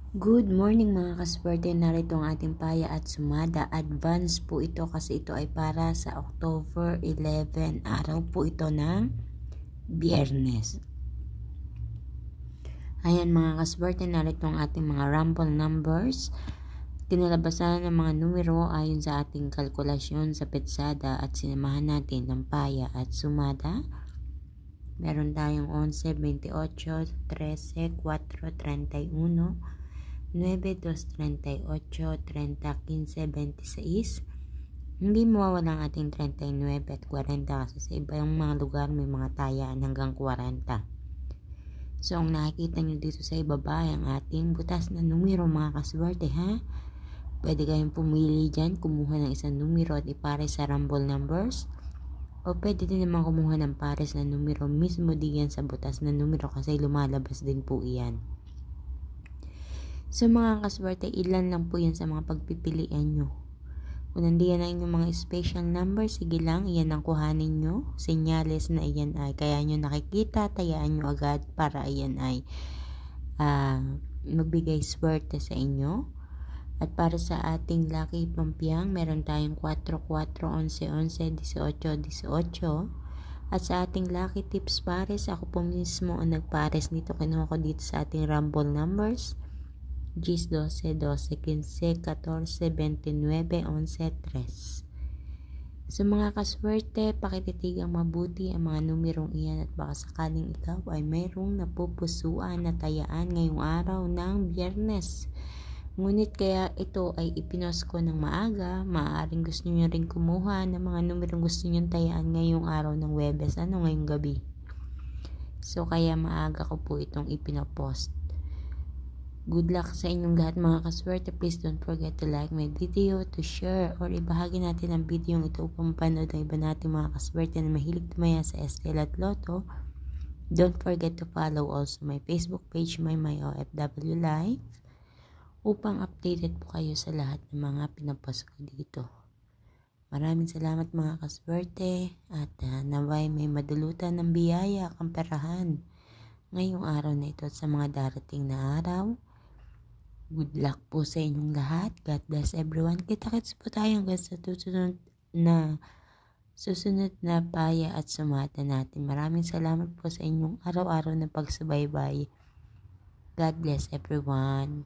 Good morning mga kaswerte, narito ang ating paya at sumada. Advance po ito kasi ito ay para sa October 11, araw po ito ng Biyernes. Ayan mga kaswerte, narito ang ating mga rumble numbers. Kinalabasan ng mga numero ayon sa ating kalkulasyon sa petsada at sinamahan natin ng paya at sumada. Meron tayong 11, 28, 13, 4, 31, 9, 2, 38, 30, 15, 26. Hindi mawawala ang ating 39 at 40 kasi sa ibang mga lugar may mga tayaan hanggang 40. So, ang nakikita nyo dito sa ibaba ay ang ating butas na numero mga kaswerte ha. Pwede kayong pumili dyan, kumuha ng isang numero at ipares sa rumble numbers. O pwede din naman kumuha ng pares na numero mismo diyan sa butas na numero kasi lumalabas din po iyan. So mga kaswerte, ilan lang po yan sa mga pagpipilian nyo. Kung nandiyan na inyong mga special number, sige lang, iyan ang kuhanin nyo. Senyales na iyan ay kaya nyo nakikita, tayaan nyo agad para iyan ay magbigay swerte sa inyo. At para sa ating lucky pampiyang, meron tayong 4, 4, 11, 11, 18, 18. At sa ating lucky tips pares, ako po mismo ang nagpares nito. Kinuha ko dito sa ating rumble numbers. 10, 12, 12, 15, 14, 29, 11, 3. So mga kaswerte, pakititigang mabuti ang mga numerong iyan at baka sakaling ikaw ay mayroong napupusuan na tayaan ngayong araw ng Biyernes. Ngunit kaya ito ay ipinost ko ng maaga, maaaring gusto nyo rin kumuha ng mga numerong gusto nyo tayaan ngayong araw ng Huwebes, ngayong gabi. So kaya maaga ko po itong ipinopost. Good luck sa inyong lahat mga kaswerte. Please don't forget to like my video, to share, or ibahagi natin ang video ito upang mapanood ang iba natin mga kaswerte na mahilig tumaya sa SL at Lotto. Don't forget to follow also my Facebook page, my OFW Life, upang updated po kayo sa lahat ng mga pinapost ko dito. Maraming salamat mga kaswerte at naway may madulutan ng biyaya, kamperahan ngayong araw na ito at sa mga darating na araw. Good luck po sa inyong lahat. God bless everyone. Kita-kits po tayo hanggang sa susunod na paya at sumata natin. Maraming salamat po sa inyong araw-araw na pagsubaybay. God bless everyone.